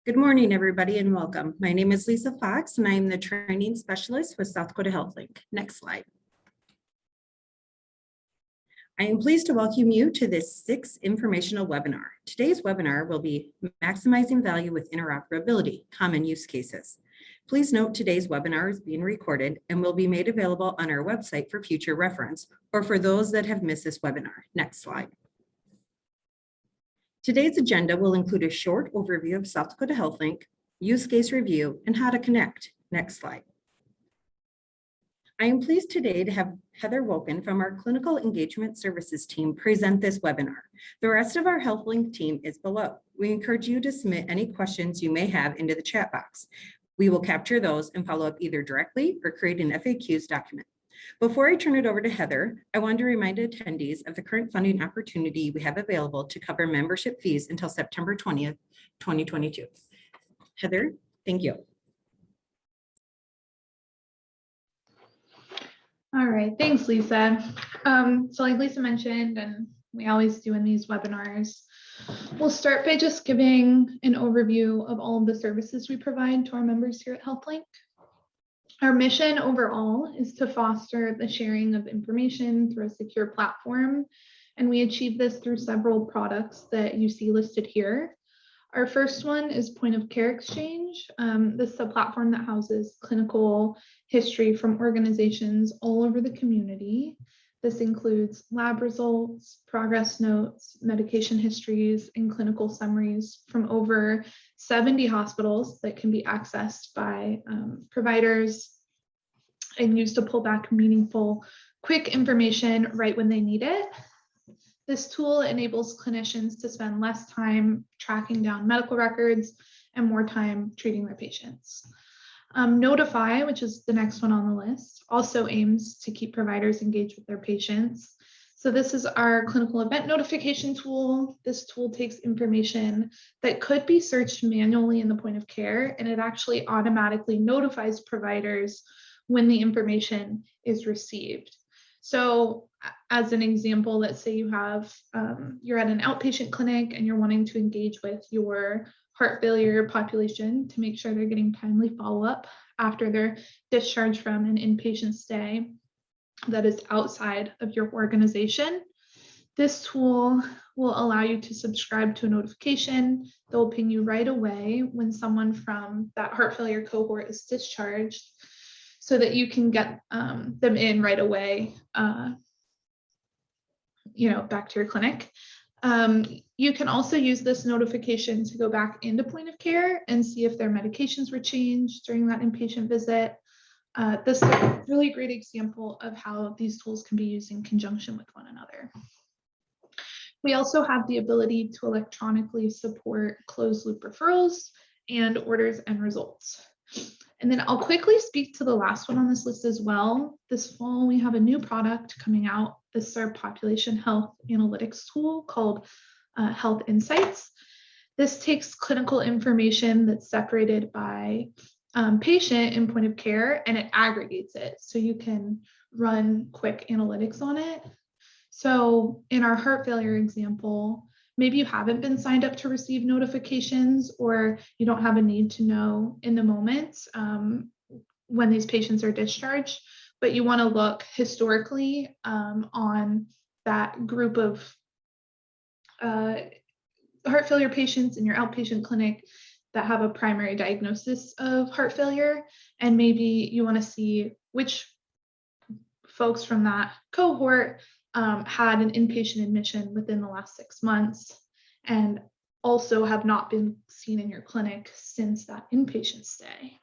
Good morning, everybody, and welcome. My name is Lisa Fox, and I am the training specialist with South Dakota HealthLink. Next slide. I am pleased to welcome you to this sixth informational webinar. Today's webinar will be Maximizing Value with Interoperability, Common Use Cases. Please note today's webinar is being recorded and will be made available on our website for future reference or for those that have missed this webinar. Next slide. Today's agenda will include a short overview of South Dakota HealthLink, use case review, and how to connect. Next slide. I am pleased today to have Heather Woken from our Clinical Engagement Services team present this webinar. The rest of our HealthLink team is below. We encourage you to submit any questions you may have into the chat box. We will capture those and follow up either directly or create an FAQs document. Before I turn it over to Heather, I want to remind attendees of the current funding opportunity we have available to cover membership fees until September 20th, 2022. Heather, thank you. All right, thanks, Lisa. So like Lisa mentioned, and we always do in these webinars, we'll start by just giving an overview of all of the services we provide to our members here at HealthLink. Our mission overall is to foster the sharing of information through a secure platform, and we achieve this through several products that you see listed here. Our first one is Point of Care Exchange. This is a platform that houses clinical history from organizations all over the community. This includes lab results, progress notes, medication histories, and clinical summaries from over 70 hospitals that can be accessed by providers and used to pull back meaningful, quick information right when they need it. This tool enables clinicians to spend less time tracking down medical records and more time treating their patients. Notify, which is the next one on the list, also aims to keep providers engaged with their patients. So this is our clinical event notification tool. This tool takes information that could be searched manually in the point of care, and it actually automatically notifies providers when the information is received. So as an example, let's say you have, you're at an outpatient clinic and you're wanting to engage with your heart failure population to make sure they're getting timely follow-up after they're discharged from an inpatient stay that is outside of your organization. This tool will allow you to subscribe to a notification that will ping you right away when someone from that heart failure cohort is discharged, so that you can get them in right away, back to your clinic. You can also use this notification to go back into point of care and see if their medications were changed during that inpatient visit. This is a really great example of how these tools can be used in conjunction with one another. We also have the ability to electronically support closed loop referrals and orders and results. And then I'll quickly speak to the last one on this list as well. This fall, we have a new product coming out. This is our population health analytics tool called Health Insights. This takes clinical information that's separated by patient and point of care, and it aggregates it so you can run quick analytics on it. So in our heart failure example, maybe you haven't been signed up to receive notifications, or you don't have a need to know in the moment when these patients are discharged, but you want to look historically on that group of heart failure patients in your outpatient clinic that have a primary diagnosis of heart failure. And maybe you want to see which folks from that cohort had an inpatient admission within the last 6 months and also have not been seen in your clinic since that inpatient stay.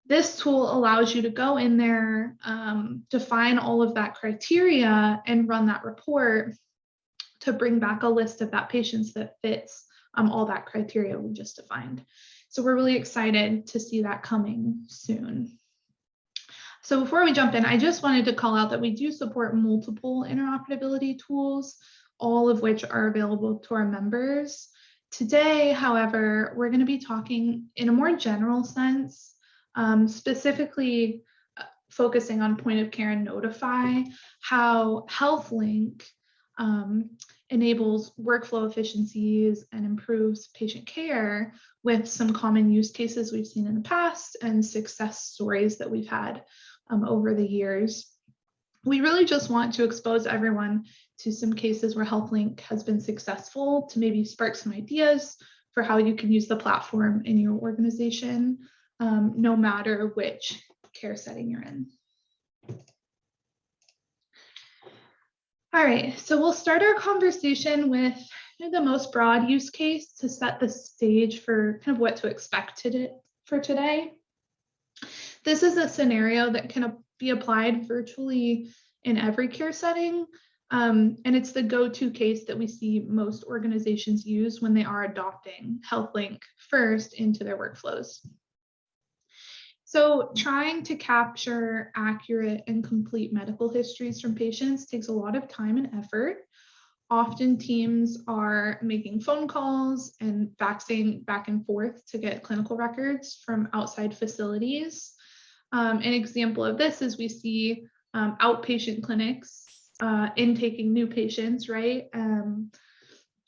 This tool allows you to go in there, define all of that criteria and run that report to bring back a list of that patients that fits all that criteria we just defined. So we're really excited to see that coming soon. So before we jump in, I just wanted to call out that we do support multiple interoperability tools, all of which are available to our members. Today, however, we're going to be talking in a more general sense, specifically focusing on point of care and Notify, how HealthLink enables workflow efficiencies and improves patient care with some common use cases we've seen in the past and success stories that we've had over the years. We really just want to expose everyone to some cases where HealthLink has been successful to maybe spark some ideas for how you can use the platform in your organization, no matter which care setting you're in. All right, so we'll start our conversation with the most broad use case to set the stage for kind of what to expect today. This is a scenario that can be applied virtually in every care setting, and it's the go-to case that we see most organizations use when they are adopting HealthLink first into their workflows. So trying to capture accurate and complete medical histories from patients takes a lot of time and effort. Often teams are making phone calls and faxing back and forth to get clinical records from outside facilities. An example of this is we see outpatient clinics intaking new patients, right?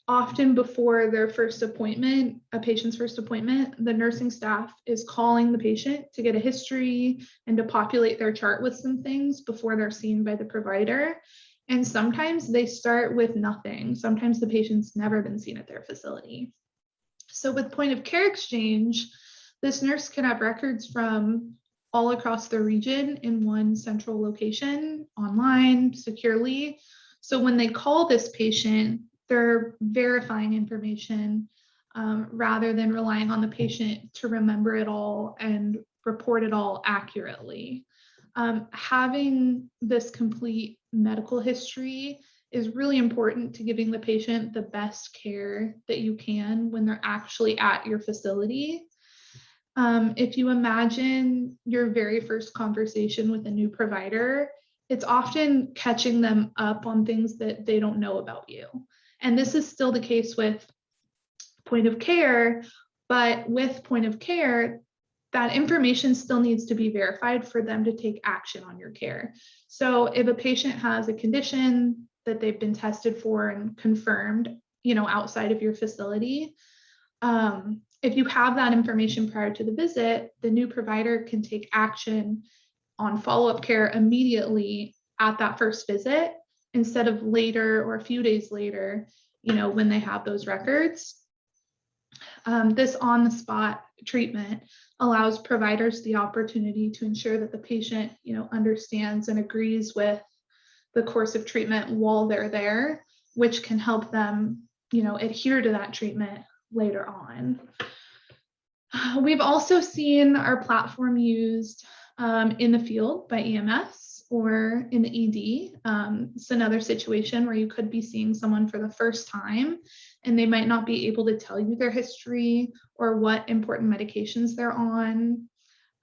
Often before their first appointment, a patient's first appointment, the nursing staff is calling the patient to get a history and to populate their chart with some things before they're seen by the provider. And sometimes they start with nothing. Sometimes the patient's never been seen at their facility. So with point of care exchange, this nurse can have records from all across the region in one central location, online, securely. So when they call this patient, they're verifying information rather than relying on the patient to remember it all and report it all accurately. Having this complete medical history is really important to giving the patient the best care that you can when they're actually at your facility. If you imagine your very first conversation with a new provider, it's often catching them up on things that they don't know about you. And this is still the case with point of care, but with point of care, that information still needs to be verified for them to take action on your care. So if a patient has a condition that they've been tested for and confirmed, outside of your facility, if you have that information prior to the visit, the new provider can take action on follow-up care immediately at that first visit instead of later or a few days later, when they have those records. This on-the-spot treatment allows providers the opportunity to ensure that the patient, understands and agrees with the course of treatment while they're there, which can help them, adhere to that treatment later on. We've also seen our platform used in the field by EMS or in the ED. It's another situation where you could be seeing someone for the first time and they might not be able to tell you their history or what important medications they're on.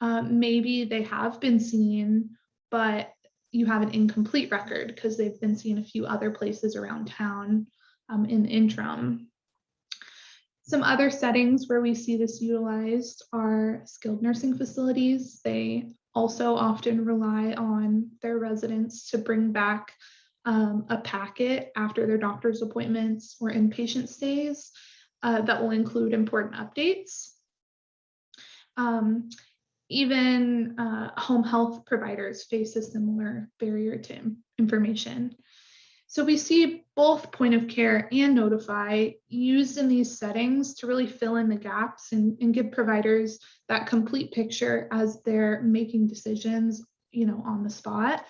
Maybe they have been seen, but you have an incomplete record because they've been seen a few other places around town in the interim. Some other settings where we see this utilized are skilled nursing facilities. They also often rely on their residents to bring back a packet after their doctor's appointments or inpatient stays that will include important updates. Even home health providers face a similar barrier to information. So we see both point of care and Notify used in these settings to really fill in the gaps and give providers that complete picture as they're making decisions, on the spot.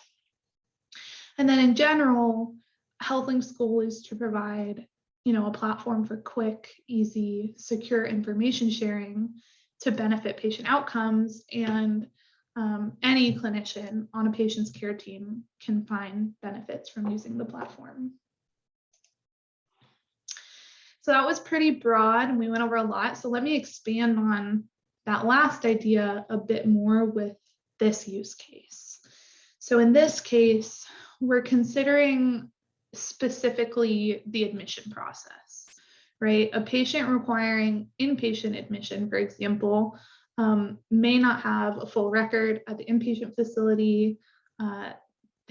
And then in general, HealthLink's goal is to provide, a platform for quick, easy, secure information sharing to benefit patient outcomes, and any clinician on a patient's care team can find benefits from using the platform. So that was pretty broad and we went over a lot. So let me expand on that last idea a bit more with this use case. So in this case, we're considering specifically the admission process, right? A patient requiring inpatient admission, for example, may not have a full record at the inpatient facility.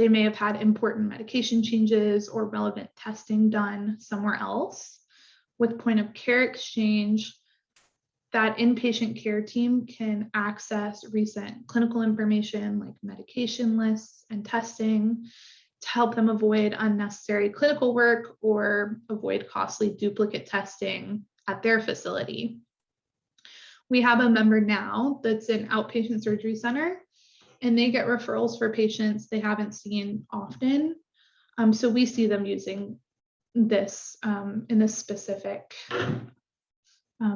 they may have had important medication changes or relevant testing done somewhere else. With point of care exchange, that inpatient care team can access recent clinical information like medication lists and testing to help them avoid unnecessary clinical work or avoid costly duplicate testing at their facility. We have a member now that's an outpatient surgery center, and they get referrals for patients they haven't seen often. So we see them using this in this specific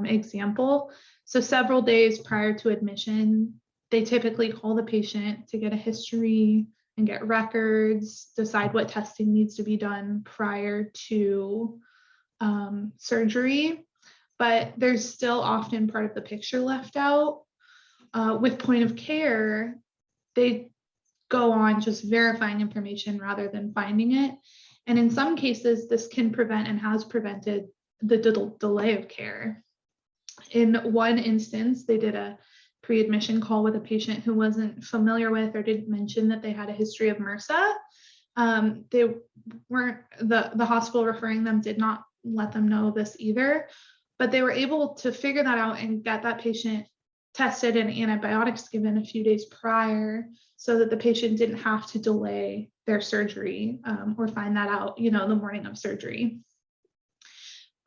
example. So several days prior to admission, they typically call the patient to get a history and get records, decide what testing needs to be done prior to surgery. But there's still often part of the picture left out. With point of care, they go on just verifying information rather than finding it. And in some cases, this can prevent and has prevented the delay of care. In one instance, they did a pre-admission call with a patient who wasn't familiar with or didn't mention that they had a history of MRSA. They weren't, the hospital referring them did not let them know this either, but they were able to figure that out and get that patient tested and antibiotics given a few days prior so that the patient didn't have to delay their surgery or find that out, the morning of surgery.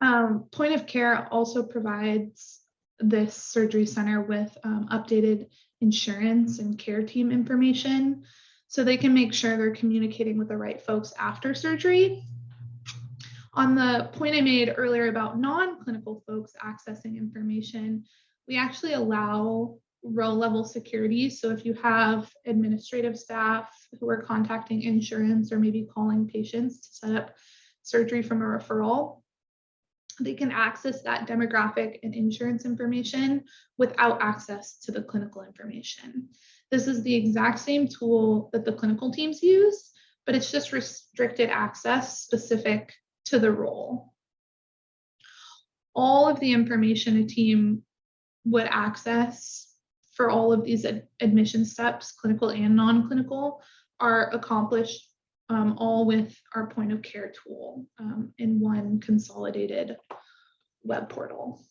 Point of care also provides this surgery center with updated insurance and care team information so they can make sure they're communicating with the right folks after surgery. On the point I made earlier about non-clinical folks accessing information, we actually allow row level security. So if you have administrative staff who are contacting insurance or maybe calling patients to set up surgery from a referral, they can access that demographic and insurance information without access to the clinical information. This is the exact same tool that the clinical teams use, but it's just restricted access specific to the role. All of the information a team would access for all of these admission steps, clinical and non-clinical, are accomplished all with our point of care tool in one consolidated web portal.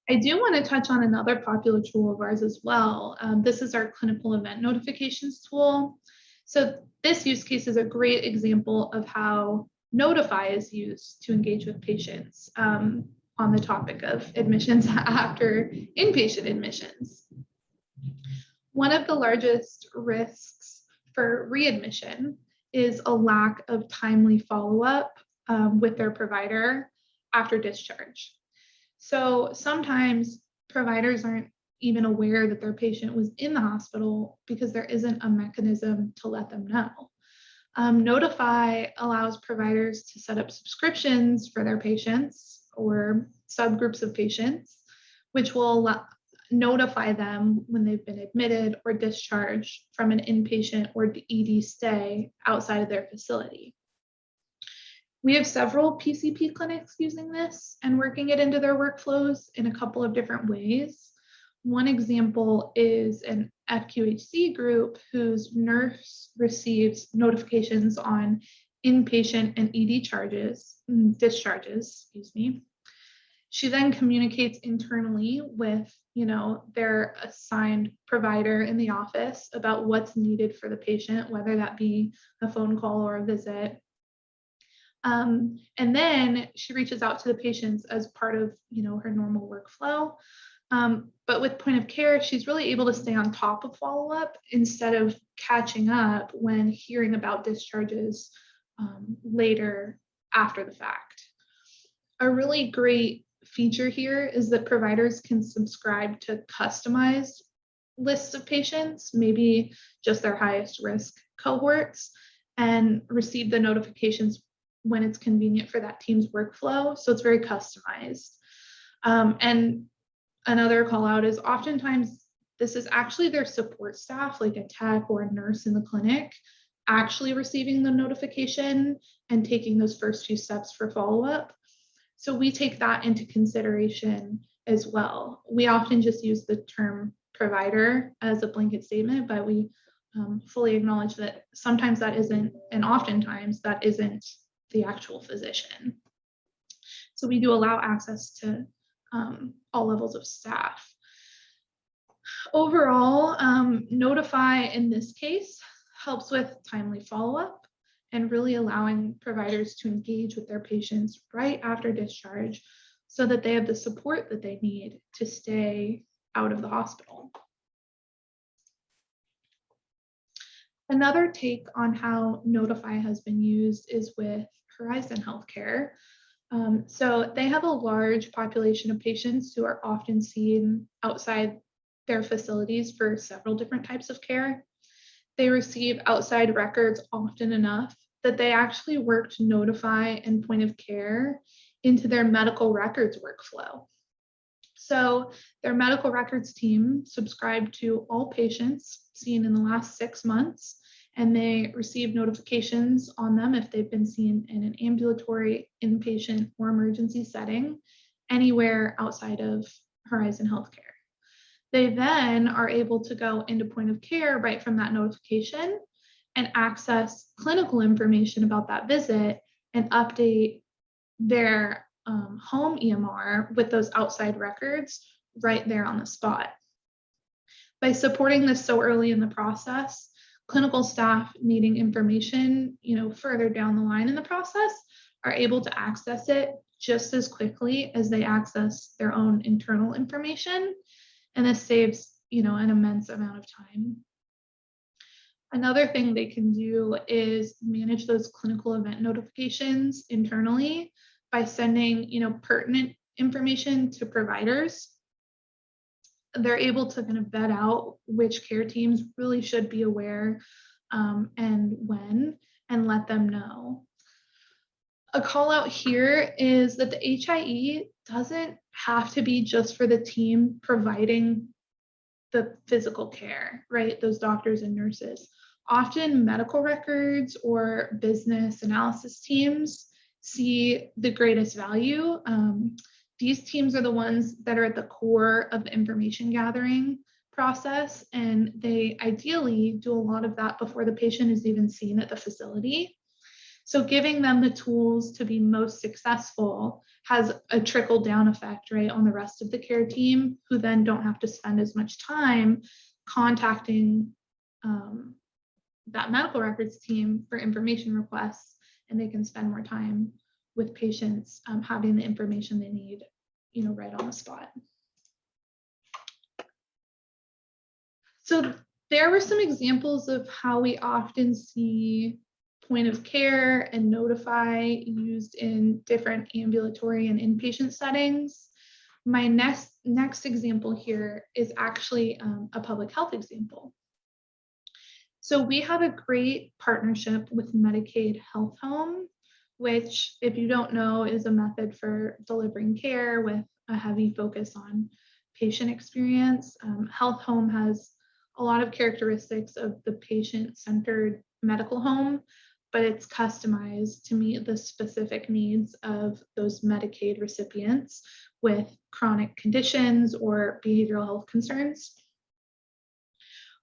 I do want to touch on another popular tool of ours as well. This is our clinical event notifications tool. So this use case is a great example of how Notify is used to engage with patients on the topic of admissions after inpatient admissions. One of the largest risks for readmission is a lack of timely follow-up with their provider after discharge. So sometimes providers aren't even aware that their patient was in the hospital because there isn't a mechanism to let them know. Notify allows providers to set up subscriptions for their patients or subgroups of patients, which will notify them when they've been admitted or discharged from an inpatient or ED stay outside of their facility. We have several PCP clinics using this and working it into their workflows in a couple of different ways. One example is an FQHC group whose nurse receives notifications on inpatient and ED discharges. She then communicates internally with, their assigned provider in the office about what's needed for the patient, whether that be a phone call or a visit. And then she reaches out to the patients as part of, her normal workflow. But with point of care, she's really able to stay on top of follow-up instead of catching up when hearing about discharges later after the fact. A really great feature here is that providers can subscribe to customized lists of patients, maybe just their highest risk cohorts, and receive the notifications when it's convenient for that team's workflow. So it's very customized. And another call out is oftentimes this is actually their support staff, like a tech or a nurse in the clinic, actually receiving the notification and taking those first few steps for follow-up. So we take that into consideration as well. We often just use the term provider as a blanket statement, but we fully acknowledge that sometimes that isn't, and oftentimes that isn't the actual physician. So we do allow access to all levels of staff. Overall, Notify in this case helps with timely follow-up and really allowing providers to engage with their patients right after discharge so that they have the support that they need to stay out of the hospital. Another take on how Notify has been used is with Horizon Healthcare. So they have a large population of patients who are often seen outside their facilities for several different types of care. They receive outside records often enough that they actually work to Notify and point of care into their medical records workflow. So their medical records team subscribe to all patients seen in the last 6 months, and they receive notifications on them if they've been seen in an ambulatory, inpatient, or emergency setting anywhere outside of Horizon Healthcare. They then are able to go into point of care right from that notification and access clinical information about that visit and update their home EMR with those outside records right there on the spot. By supporting this so early in the process, clinical staff needing information, further down the line in the process are able to access it just as quickly as they access their own internal information. And this saves, an immense amount of time. Another thing they can do is manage those clinical event notifications internally by sending, pertinent information to providers. They're able to kind of vet out which care teams really should be aware and when, and let them know. A call out here is that the HIE doesn't have to be just for the team providing the physical care, right? Those doctors and nurses. Often medical records or business analysis teams see the greatest value. These teams are the ones that are at the core of the information gathering process, and they ideally do a lot of that before the patient is even seen at the facility. So giving them the tools to be most successful has a trickle down effect, right, on the rest of the care team, who then don't have to spend as much time contacting that medical records team for information requests, and they can spend more time with patients having the information they need, right on the spot. So there were some examples of how we often see point of care and Notify used in different ambulatory and inpatient settings. My next example here is actually a public health example. So we have a great partnership with Medicaid Health Home, which, if you don't know, is a method for delivering care with a heavy focus on patient experience. Health Home has a lot of characteristics of the patient-centered medical home, but it's customized to meet the specific needs of those Medicaid recipients with chronic conditions or behavioral health concerns.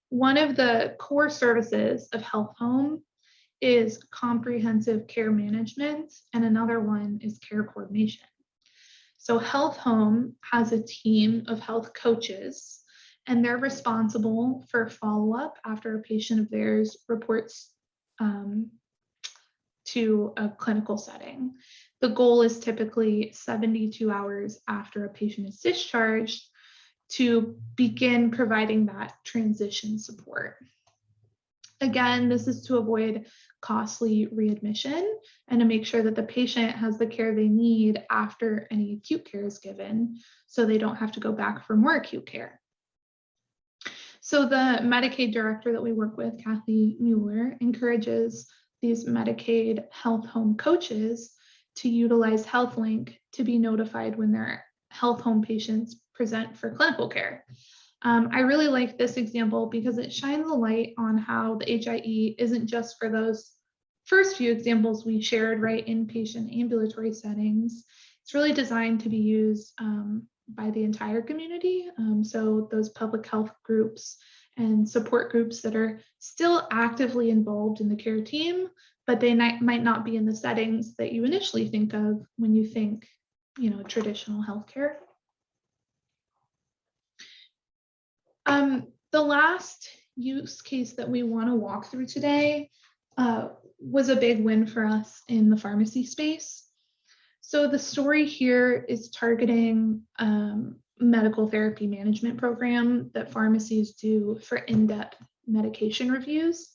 One of the core services of Health Home is comprehensive care management, and another one is care coordination. So Health Home has a team of health coaches, and they're responsible for follow-up after a patient of theirs reports to a clinical setting. The goal is typically 72 hours after a patient is discharged to begin providing that transition support. Again, this is to avoid costly readmission and to make sure that the patient has the care they need after any acute care is given, so they don't have to go back for more acute care. So the Medicaid director that we work with, Kathy Mueller, encourages these Medicaid Health Home coaches to utilize HealthLink to be notified when their Health Home patients present for clinical care. I really like this example because it shines a light on how the HIE isn't just for those first few examples we shared, right, inpatient ambulatory settings. It's really designed to be used by the entire community. So those public health groups and support groups that are still actively involved in the care team, but they might not be in the settings that you initially think of when you think, traditional healthcare. The last use case that we want to walk through today was a big win for us in the pharmacy space. So the story here is targeting medical therapy management program that pharmacies do for in-depth medication reviews.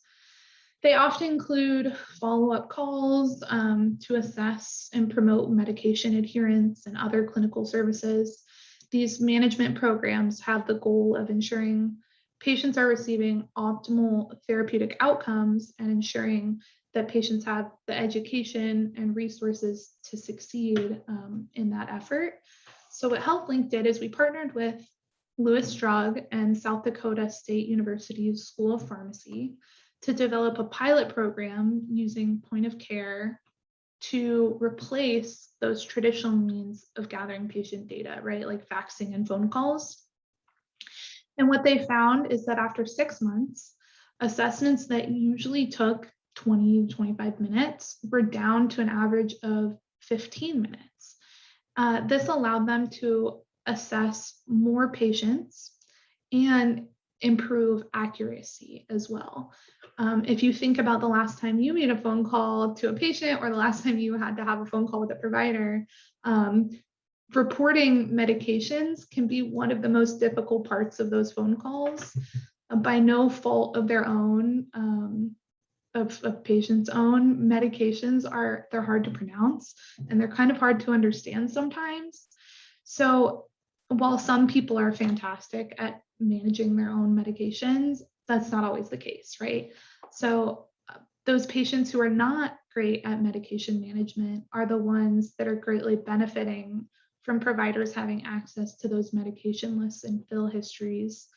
They often include follow-up calls to assess and promote medication adherence and other clinical services. These management programs have the goal of ensuring patients are receiving optimal therapeutic outcomes and ensuring that patients have the education and resources to succeed in that effort. So what HealthLink did is we partnered with Lewis Drug and South Dakota State University's School of Pharmacy to develop a pilot program using point of care to replace those traditional means of gathering patient data, right? Like faxing and phone calls. And what they found is that after 6 months, assessments that usually took 20 to 25 minutes were down to an average of 15 minutes. This allowed them to assess more patients and improve accuracy as well. If you think about the last time you made a phone call to a patient or the last time you had to have a phone call with a provider, reporting medications can be one of the most difficult parts of those phone calls. By no fault of their own, of patients' own, medications they're hard to pronounce and they're kind of hard to understand sometimes. So while some people are fantastic at managing their own medications, that's not always the case, right? So those patients who are not great at medication management are the ones that are greatly benefiting from providers having access to those medication lists and fill histories.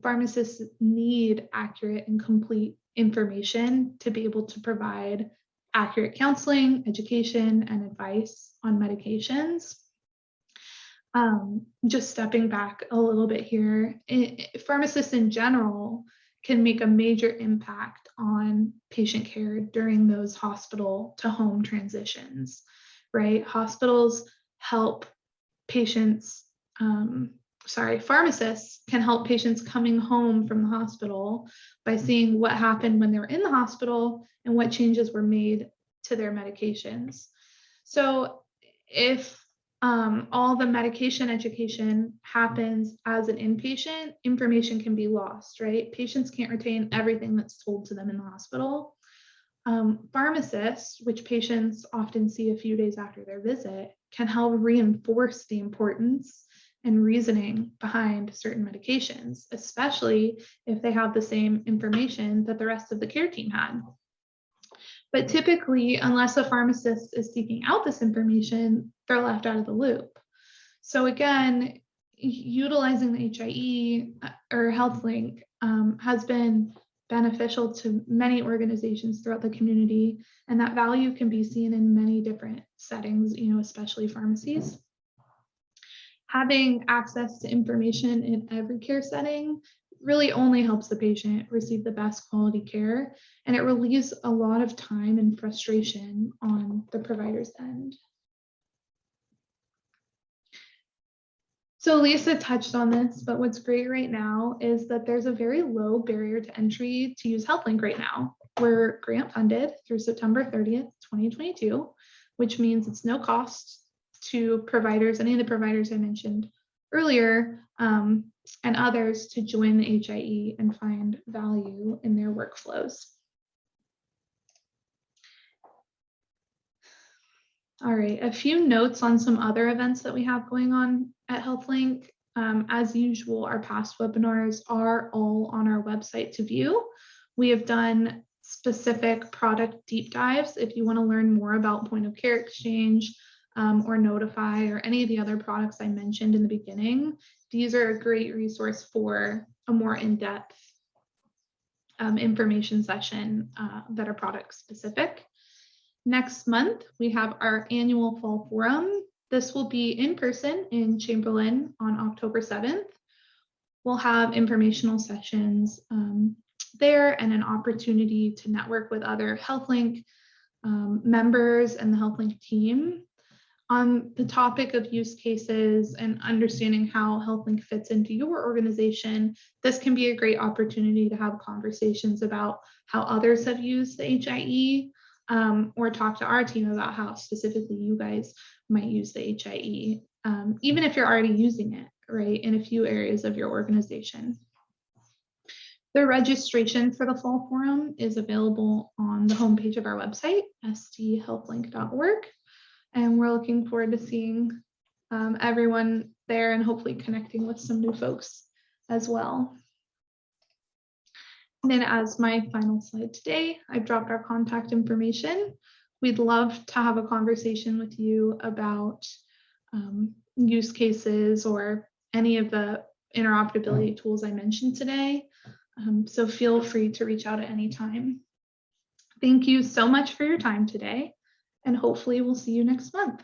Pharmacists need accurate and complete information to be able to provide accurate counseling, education, and advice on medications. Just stepping back a little bit here, pharmacists in general can make a major impact on patient care during those hospital to home transitions, right? Hospitals help patients, pharmacists can help patients coming home from the hospital by seeing what happened when they were in the hospital and what changes were made to their medications. So if all the medication education happens as an inpatient, information can be lost, right? Patients can't retain everything that's told to them in the hospital. Pharmacists, which patients often see a few days after their visit, can help reinforce the importance and reasoning behind certain medications, especially if they have the same information that the rest of the care team had. But typically, unless a pharmacist is seeking out this information, they're left out of the loop. So again, utilizing the HIE or HealthLink has been beneficial to many organizations throughout the community, and that value can be seen in many different settings, especially pharmacies. Having access to information in every care setting really only helps the patient receive the best quality care, and it relieves a lot of time and frustration on the provider's end. So Lisa touched on this, but what's great right now is that there's a very low barrier to entry to use HealthLink right now. We're grant funded through September 30th, 2022, which means it's no cost to providers, any of the providers I mentioned earlier, and others to join the HIE and find value in their workflows. All right, a few notes on some other events that we have going on at HealthLink. As usual, our past webinars are all on our website to view. We have done specific product deep dives. If you want to learn more about point of care exchange or Notify or any of the other products I mentioned in the beginning, these are a great resource for a more in-depth information session that are product specific. Next month, we have our annual fall forum. This will be in person in Chamberlain on October 7th. We'll have informational sessions there and an opportunity to network with other HealthLink members and the HealthLink team on the topic of use cases and understanding how HealthLink fits into your organization. This can be a great opportunity to have conversations about how others have used the HIE, or talk to our team about how specifically you guys might use the HIE, even if you're already using it, right, in a few areas of your organization. The registration for the fall forum is available on the homepage of our website, sthealthlink.org. And we're looking forward to seeing everyone there and hopefully connecting with some new folks as well. And then as my final slide today, I've dropped our contact information. We'd love to have a conversation with you about use cases or any of the interoperability tools I mentioned today. So feel free to reach out at any time. Thank you so much for your time today, and hopefully we'll see you next month.